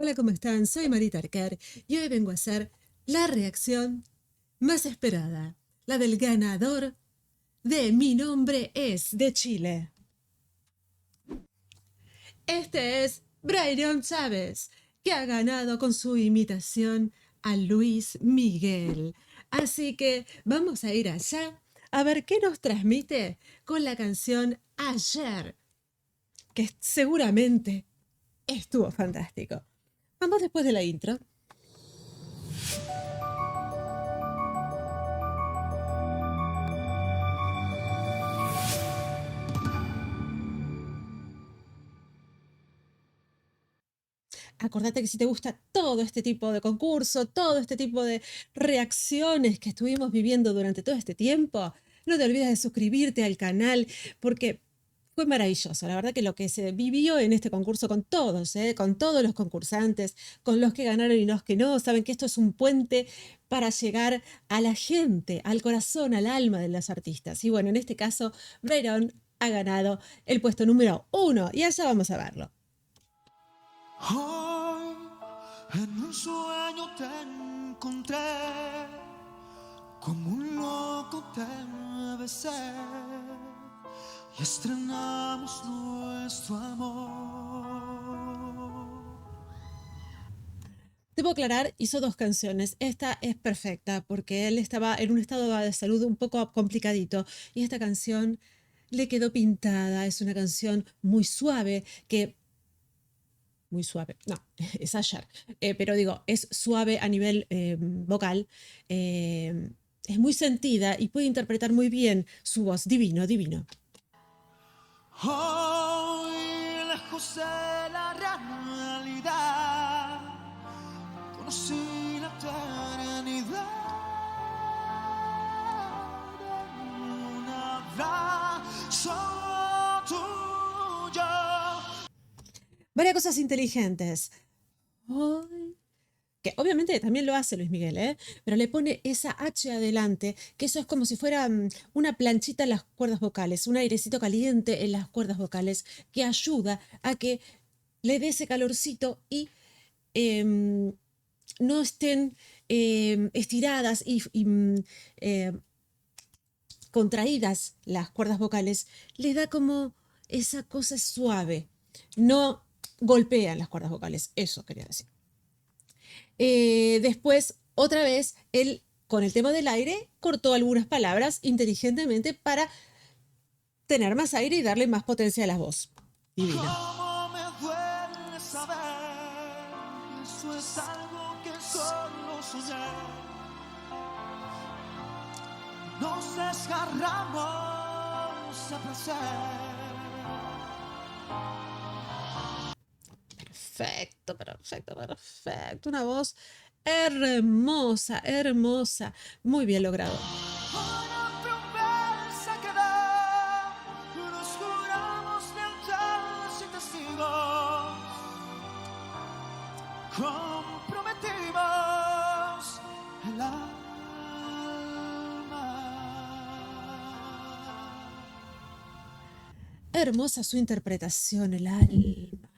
Hola, ¿cómo están? Soy Marita Arquer y hoy vengo a hacer la reacción más esperada, la del ganador de Mi nombre es de Chile. Este es Brayron Chávez, que ha ganado con su imitación a Luis Miguel. Así que vamos a ir allá a ver qué nos transmite con la canción Ayer, que seguramente estuvo fantástico. Vamos después de la intro. Acordate que si te gusta todo este tipo de concurso, todo este tipo de reacciones que estuvimos viviendo durante todo este tiempo, no te olvides de suscribirte al canal porque fue maravilloso. La verdad que lo que se vivió en este concurso con todos los concursantes, con los que ganaron y los que no, saben que esto es un puente para llegar a la gente, al corazón, al alma de los artistas. Y bueno, en este caso, Brayron ha ganado el puesto número 1 y allá vamos a verlo. Hoy en un sueño te encontré, como un loco te besé y estrenamos nuestro amor. Debo aclarar, hizo 2 canciones. Esta es perfecta porque él estaba en un estado de salud un poco complicadito y esta canción le quedó pintada. Es una canción muy suave que... Muy suave, no, es Ayer, pero digo, es suave a nivel vocal, es muy sentida y puede interpretar muy bien su voz. Divino, divino. Hoy lejos de la realidad conocí la eternidad en un abrazo tuyo. Varias cosas inteligentes. Hoy que obviamente también lo hace Luis Miguel, ¿eh? Pero le pone esa H adelante, que eso es como si fuera una planchita en las cuerdas vocales, un airecito caliente en las cuerdas vocales, que ayuda a que le dé ese calorcito y em, no estén estiradas y contraídas las cuerdas vocales, le da como esa cosa suave, no golpean las cuerdas vocales, eso quería decir. Después, otra vez, él, con el tema del aire, cortó algunas palabras inteligentemente para tener más aire y darle más potencia a la voz. Divino. Cómo me duele saber que eso es algo que solo soñé. Nos desgarramos de placer. Perfecto, perfecto, perfecto. Una voz hermosa, hermosa. Muy bien logrado. Una promesa que da, nos juramos lealtad sin testigos. Comprometimos el alma. Hermosa su interpretación, el alma.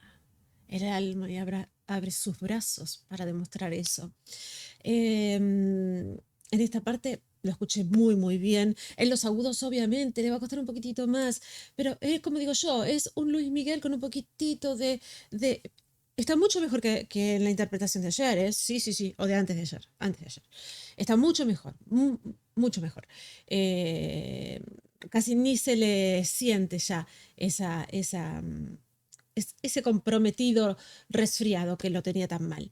El alma y abre sus brazos para demostrar eso. En esta parte lo escuché muy, muy bien. En los agudos, obviamente, le va a costar un poquitito más, pero es como digo yo, es un Luis Miguel con un poquitito de... Está mucho mejor que en la interpretación de ayer, ¿eh? Sí, sí, sí, o de antes de ayer. Está mucho mejor, mucho mejor. Casi ni se le siente ya ese comprometido resfriado que lo tenía tan mal.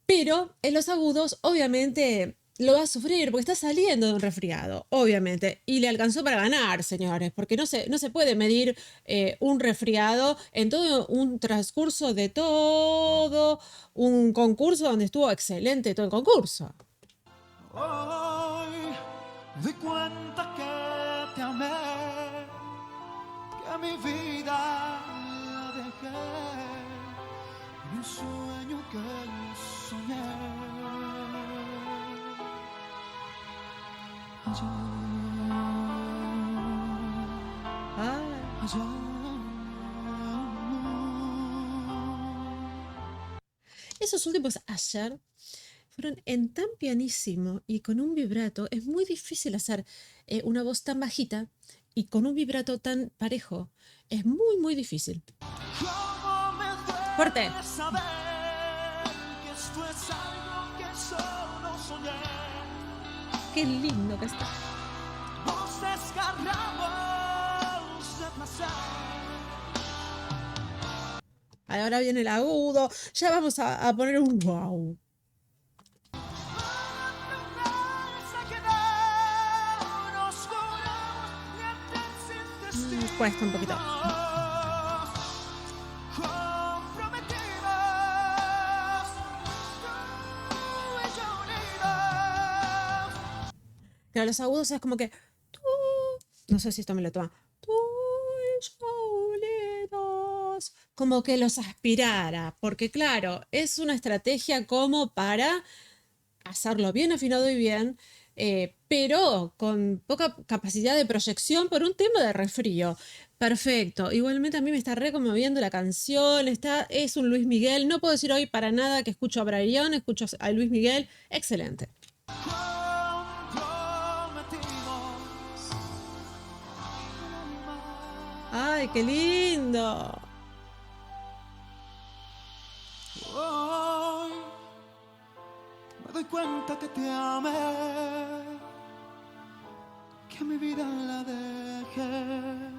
Pero en los agudos, obviamente, lo va a sufrir porque está saliendo de un resfriado, obviamente. Y le alcanzó para ganar, señores, porque no se puede medir un resfriado en todo un transcurso de todo un concurso donde estuvo excelente todo el concurso. Hoy doy cuenta que te amé, que mi vida la dejé en un sueño que soñé. Ay. Ayer, ayer. Esos últimos ayer fueron en tan pianísimo y con un vibrato. Es muy difícil hacer una voz tan bajita y con un vibrato tan parejo. Es muy, muy difícil. Cómo me Fuerte. duele saber que esto es algo que solo soñé. Qué lindo que está. Dos desgarrados de placer. Ahora viene el agudo. Ya vamos a poner un wow. Cuesta un poquito. Claro, los agudos es como que. No sé si esto me lo toma. Tú y yo unidos. Como que los aspirara. Porque, claro, es una estrategia como para hacerlo bien afinado y bien, pero con poca capacidad de proyección por un tema de resfrío. Perfecto. Igualmente a mí me está re conmoviendo la canción. Es un Luis Miguel. No puedo decir hoy para nada que escucho a Brian, escucho a Luis Miguel. Excelente. ¡Ay, qué lindo! Hoy me doy cuenta que te amé, que mi vida la dejé.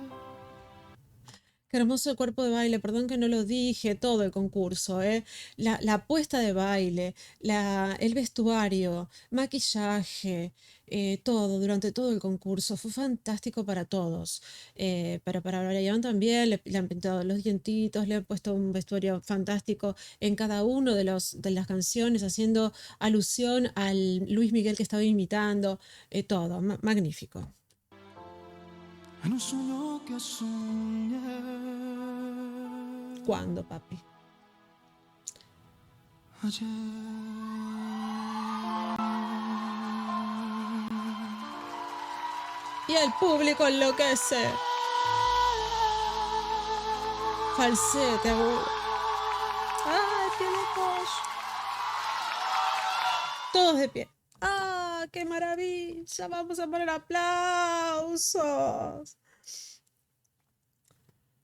Qué hermoso el cuerpo de baile, perdón que no lo dije, todo el concurso, ¿eh? La puesta de baile, el vestuario, maquillaje, todo, durante todo el concurso, fue fantástico para todos. Pero para Brian también le han pintado los dientitos, le han puesto un vestuario fantástico en cada uno de las canciones, haciendo alusión al Luis Miguel que estaba imitando, todo, magnífico. En un sueño que soñé. ¿Cuándo, papi? Ayer. Y el público enloquece. Falsete, agudo. ¡Ay, qué locos! Todos de pie. ¡Ah, qué maravilla! Vamos a poner aplausos.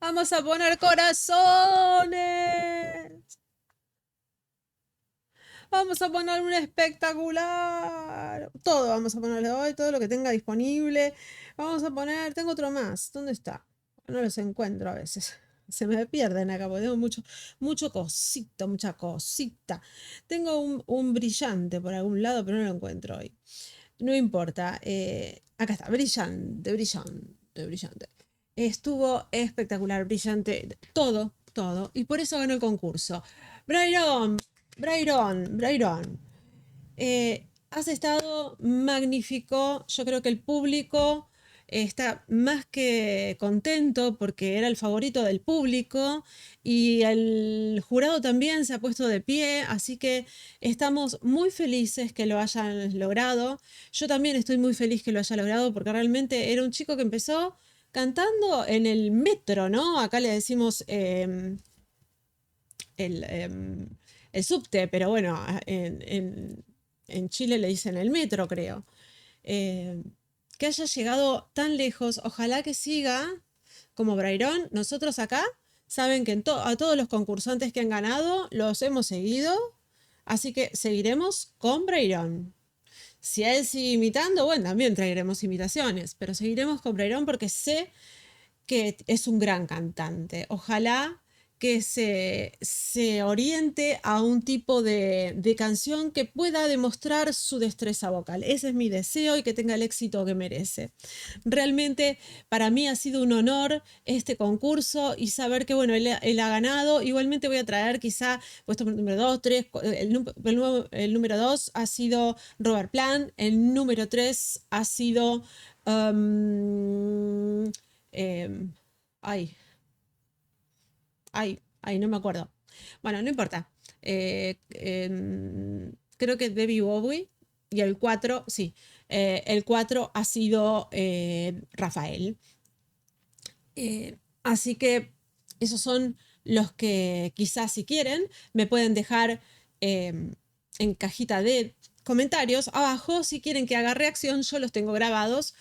Vamos a poner corazones. Vamos a poner un espectacular. Todo vamos a ponerle hoy, todo lo que tenga disponible. Vamos a poner, tengo otro más. ¿Dónde está? No los encuentro a veces. Se me pierden acá porque tengo mucho cosito, mucha cosita. Tengo un brillante por algún lado, pero no lo encuentro hoy. No importa. Acá está, brillante, brillante, brillante. Estuvo espectacular, brillante, todo, todo. Y por eso ganó el concurso. Brayron, Brayron. Has estado magnífico. Yo creo que el público está más que contento porque era el favorito del público y el jurado también se ha puesto de pie, así que estamos muy felices que lo hayan logrado. Yo también estoy muy feliz que lo haya logrado porque realmente era un chico que empezó cantando en el metro, ¿no? Acá le decimos el, el subte, pero bueno, en Chile le dicen el metro, creo. Eh, que haya llegado tan lejos, ojalá que siga como Brairón. Nosotros acá saben que a todos los concursantes que han ganado los hemos seguido, así que seguiremos con Brairón. Si a él sigue imitando, bueno, también traeremos imitaciones, pero seguiremos con Brairón porque sé que es un gran cantante. Ojalá que se oriente a un tipo de canción que pueda demostrar su destreza vocal. Ese es mi deseo y que tenga el éxito que merece. Realmente para mí ha sido un honor este concurso y saber que, bueno, él ha ganado. Igualmente voy a traer quizá puesto número 2, 3, el número 2 ha sido Robert Plant, el número 3 ha sido... Em, ay, no me acuerdo. Bueno, no importa. Creo que Debbie Bowie y el 4 sí, el 4 ha sido Rafael. Así que esos son los que quizás si quieren me pueden dejar en cajita de comentarios abajo si quieren que haga reacción. Yo los tengo grabados.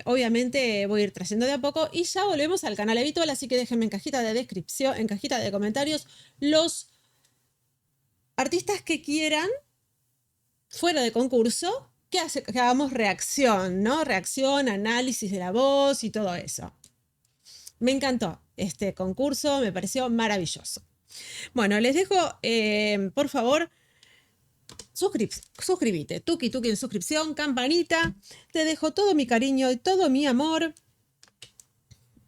Obviamente voy a ir trayendo de a poco y ya volvemos al canal habitual, así que déjenme en cajita de descripción, en cajita de comentarios, los artistas que quieran fuera de concurso que hagamos reacción, ¿no? Reacción, análisis de la voz y todo eso. Me encantó este concurso, me pareció maravilloso. Bueno, les dejo, por favor, suscríbete, tuki tuki en suscripción, campanita. Te dejo todo mi cariño y todo mi amor.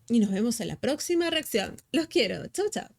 Y nos vemos en la próxima reacción. Los quiero. Chau, chau.